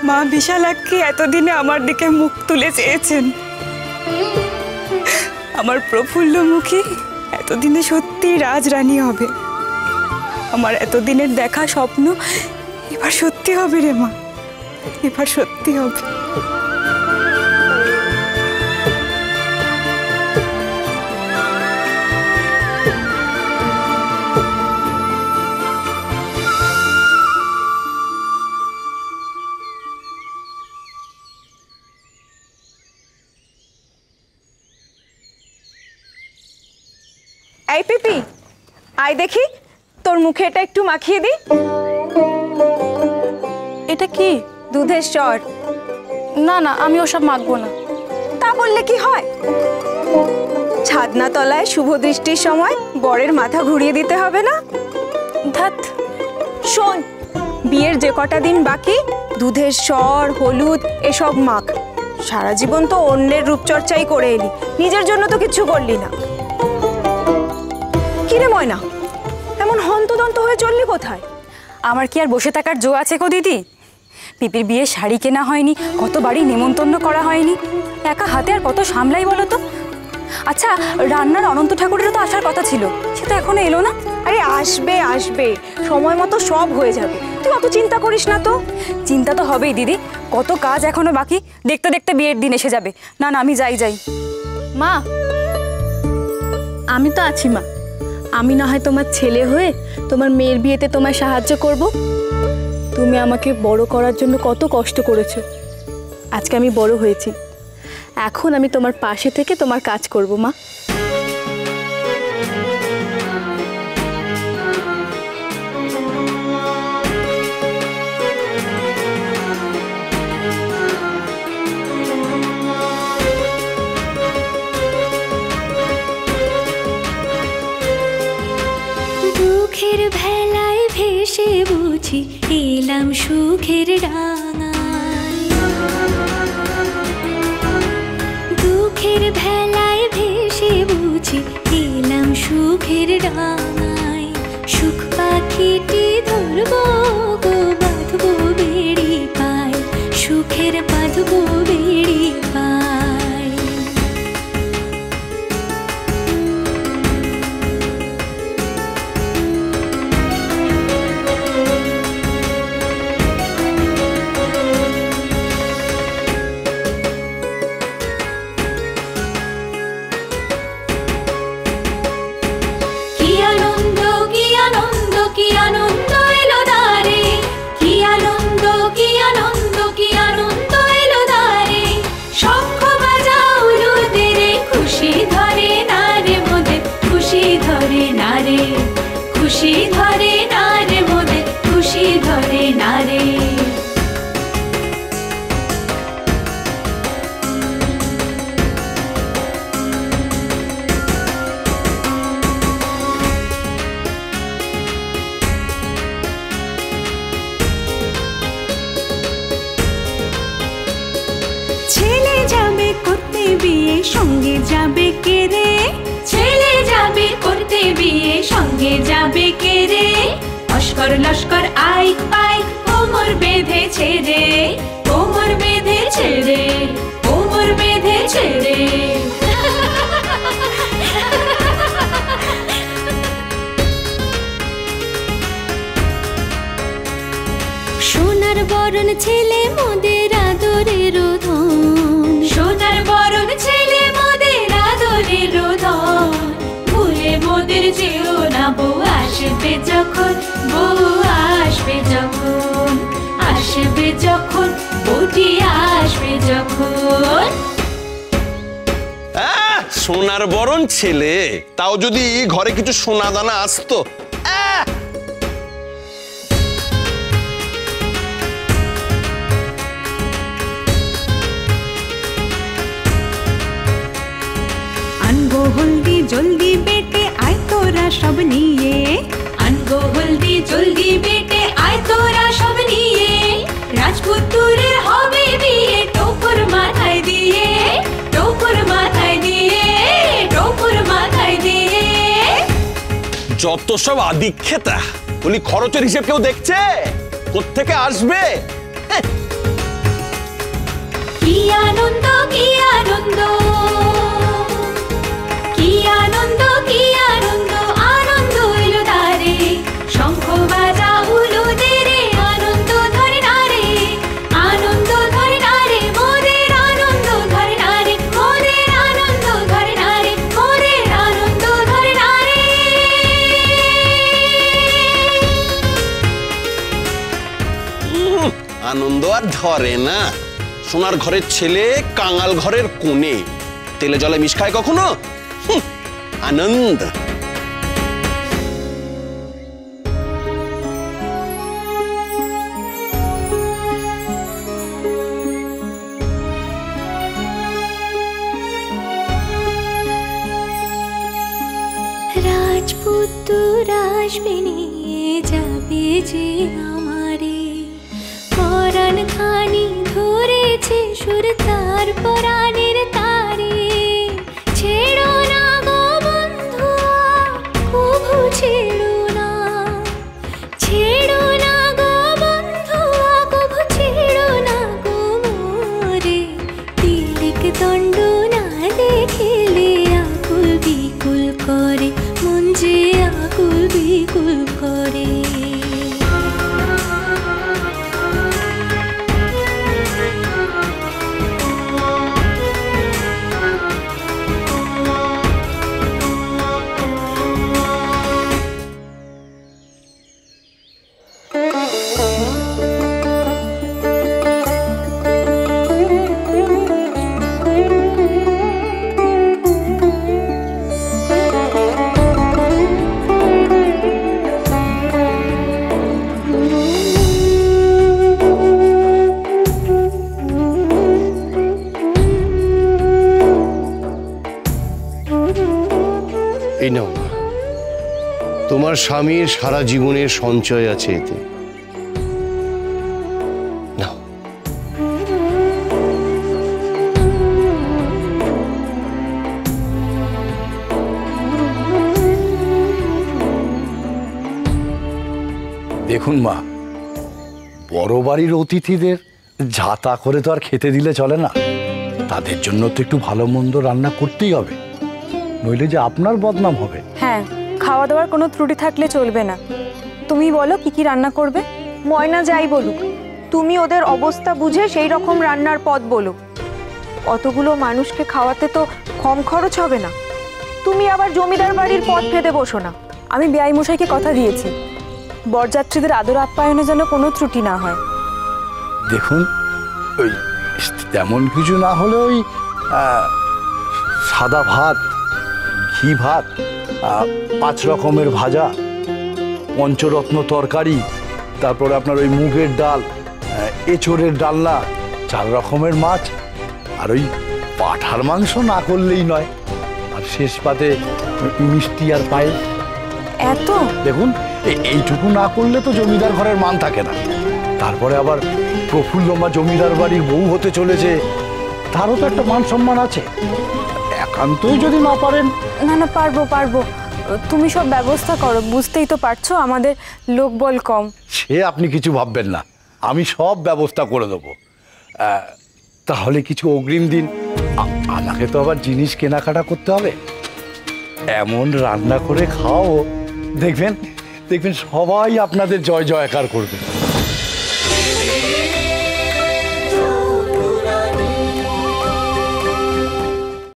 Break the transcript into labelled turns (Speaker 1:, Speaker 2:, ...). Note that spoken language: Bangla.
Speaker 1: মা বিশালাক্ষী এতদিনে আমার দিকে মুখ তুলে চেয়েছেন। আমার প্রফুল্ল মুখী এতদিনে সত্যি রাজরানী হবে। আমার এতদিনের দেখা স্বপ্ন এবার সত্যি হবে রে মা, এবার সত্যি হবে।
Speaker 2: এই পিপি, আয় দেখি তোর মুখে এটা একটু মাখিয়ে দি।
Speaker 3: এটা কি?
Speaker 2: দুধের স্বর।
Speaker 3: না না, আমি ওসব মাখবো না।
Speaker 2: তা বললে কি হয়? ছাদনা তলায় শুভ দৃষ্টির সময় বরের মাথা ঘুরিয়ে দিতে হবে না?
Speaker 3: ধ্যাৎ।
Speaker 2: শোন, বিয়ের যে কটা দিন বাকি দুধের স্বর, হলুদ এসব মাখ। সারা জীবন তো অন্যের রূপচর্চাই করে এলি, নিজের জন্য তো কিছু করলি না। কিরে ময়না, এমন হন্তদন্ত হয়ে চললি কোথায়?
Speaker 1: আমার কি আর বসে থাকার জো আছে গো দিদি? পিপির বিয়ে শাড়ি কেনা হয়নি, কত বাড়ি নেমন্তন্ন করা হয়নি, একা হাতে আর কত সামলাই বলো তো। আচ্ছা, রান্নার অনন্ত ঠাকুরেরও তো আসার কথা ছিল, সে তো এখনো এলো না।
Speaker 2: আরে আসবে আসবে, সময় মতো সব হয়ে যাবে, তুই অত চিন্তা করিস না তো।
Speaker 1: চিন্তা তো হবেই দিদি, কত কাজ এখনো বাকি, দেখতে দেখতে বিয়ের দিন এসে যাবে। না না, আমি যাই।
Speaker 3: মা, আমি তো আছি মা। আমি না হয় তোমার ছেলে হয়ে তোমার মেয়ের বিয়েতে তোমায় সাহায্য করব। তুমি আমাকে বড় করার জন্য কত কষ্ট করেছো, আজকে আমি বড় হয়েছি, এখন আমি তোমার পাশে থেকে তোমার কাজ করব মা।
Speaker 4: দুঃখের ভেলায় ভেসে বুঝি এলাম সুখের ডাঙায়, দুঃখের ভেলায় ভেসে বুঝি এলাম সুখের ডাঙায়। সুখ পাখিটি ধরবো গো, বাঁধবো বেড়ি পায়, সুখের বাঁধবো বেড়ি পায়। খুশি ধরে না রে মোদের, খুশি ধরে না রে। ছেলে যাবে করতে বিয়ে, সঙ্গে যাবে কে রে? ছেলে যাবে করতে বিয়ে, সঙ্গে যাবে কে রে? লস্কর লস্কর আই পাই, কোমর বেঁধেছে রে, কোমর বেঁধেছে রে, কোমর বেঁধেছে রে। সোনার বরণ ছেলে মোদের আদরের ধন, সোনার বরণ ছেলে মোদের আদরের ধন। ভুলে মোদের যেও না, বউ আসবে যখন, বউ আসবে যখন, আসবে যখন, বউটি আসবে যখন।
Speaker 5: সোনার বরণ ছেলে, তাও যদি ঘরে কিছু সোনা দানা আসতো।
Speaker 4: আনবো হলদি জলদি বেটে আয় তোরা সব নিয়ে, আনবো হলদি জলদি বেটে আয় তোরা সব নিয়ে, রাজপুত্রের হবে বিয়ে টোপর মাথায় দিয়ে, টোপর মাথায় দিয়ে, টোপর মাথায় দিয়ে।
Speaker 5: যত সব আদিক্ষেতা, বলি খরচের হিসেব কেউ দেখছে? কোত্থেকে আসবে?
Speaker 4: কি আনন্দ কি আনন্দ, কি আনন্দ কি আনন্দ, আনন্দ এলো দ্বারে, শঙ্খ বাজা হলো দেরে, আনন্দ ধরে না রে, আনন্দ ধরে না রে, মোদের আনন্দ ধরে না রে, মোদের আনন্দ ধরে না রে, মোদের আনন্দ ধরে না রে।
Speaker 5: আনন্দ আর ধরে না। সোনার ঘরের ছেলে কাঙাল ঘরের কোণে, তেলে জলে মিশ খায় কখনো? আনন্দ।
Speaker 4: রাজপুত্র আসবে নিয়ে যাবে যে আমারে, পরাণ খানি ধরেছে সুর তার পরাণের তারে, ছেড়ো না গো বন্ধুয়া কভু ছেড়ো না, ছেড়ো না গো বন্ধুয়া কভু ছেড়ো না গো মোরে, তিলক দণ্ড না দেখলে আকুল বিকুল করে, মন যে আকুল বিকুল করে।
Speaker 6: এই নাও, তোমার স্বামীর সারা জীবনের সঞ্চয় আছে এতে, নাও।
Speaker 7: দেখুন মা, বড় বাড়ির অতিথিদের ঝাঁতা করে তো আর খেতে দিলে চলে না, তাদের জন্য তো একটু ভালো মন্দ রান্না করতেই হবে, নইলে যে আপনার বদনাম হবে।
Speaker 1: হ্যাঁ, খাওয়া দাওয়ার কোনো ত্রুটি থাকলে চলবে না। তুমি বলো কি কি রান্না করবে?
Speaker 2: ময়না যাই বলুক, তুমি ওদের অবস্থা বুঝে সেই রকম রান্নার পদ বলো। অতগুলো মানুষকে খাওয়াতে তো কম খরচ হবে না। তুমি আবার জমিদার বাড়ির পদ খেতে বসো না।
Speaker 1: আমি বেআই মশাইকে কথা দিয়েছি, বরযাত্রীদের আদর আপ্যায়নে যেন কোনো ত্রুটি না হয়।
Speaker 7: দেখুন, ওই তেমন কিছু না হলে ওই সাদা ভাত, ঘি ভাত, 5 রকমের ভাজা, পঞ্চরত্ন তরকারি, তারপরে আপনার ওই মুগের ডাল, এঁচোড়ের ডালনা, 4 রকমের মাছ, আর ওই পাঁঠার মাংস না করলেই নয়, আর শেষ পাতে মিষ্টি আর পায়েস।
Speaker 1: এত?
Speaker 7: দেখুন, এইটুকু না করলে তো জমিদার ঘরের মান থাকে না। তারপরে আবার প্রফুল্লমা জমিদার বাড়ির বউ হতে চলেছে, তারও তো একটা মান সম্মান আছে। একান্তই যদি না পারেন।
Speaker 1: না না, পারবো পারবো, তুমি সব ব্যবস্থা করো, বুঝতেই তো পারছো আমাদের লোকবল কম।
Speaker 7: সে আপনি কিছু ভাববেন না, আমি সব ব্যবস্থা করে দেবো। তাহলে কিছু অগ্রিম দিন, আমাকে তো আবার জিনিস কেনাকাটা করতে হবে। এমন রান্না করে খাও, দেখবেন দেখবেন সবাই আপনাদের জয় জয়কার করবে।